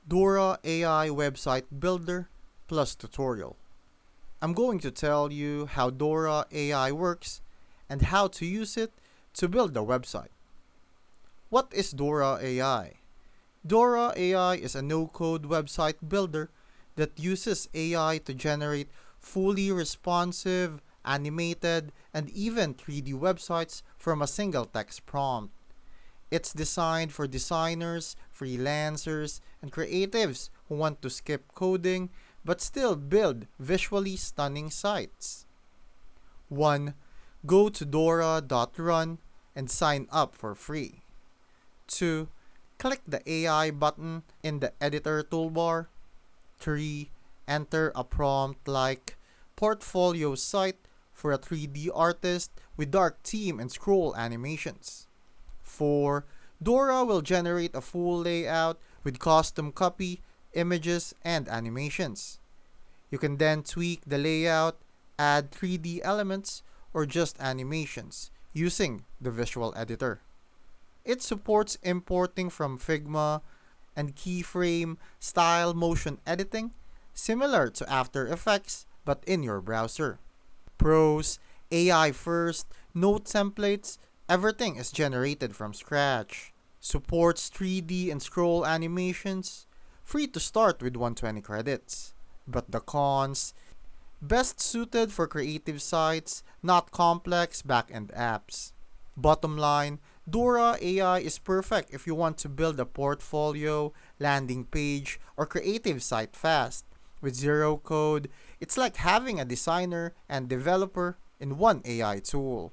Dora AI Website Builder plus tutorial. I'm going to tell you how Dora AI works and how to use it to build a website. What is Dora AI? Dora AI is a no-code website builder that uses AI to generate fully responsive, animated, and even 3D websites from a single text prompt. It's designed for designers, freelancers, and creatives who want to skip coding but still build visually stunning sites. 1. Go to dora.run and sign up for free. 2. Click the AI button in the editor toolbar. 3. Enter a prompt like portfolio site for a 3D artist with dark theme and scroll animations. 4. Dora will generate a full layout with custom copy, images, and animations. You can then tweak the layout, add 3D elements, or just animations using the visual editor. It supports importing from Figma and keyframe style motion editing, similar to After Effects but in your browser. Pros: AI first, no templates, everything is generated from scratch. Supports 3D and scroll animations, free to start with 120 credits. But the cons: best suited for creative sites, not complex backend apps. Bottom line, Dora AI is perfect if you want to build a portfolio, landing page, or creative site fast. With zero code, it's like having a designer and developer in one AI tool.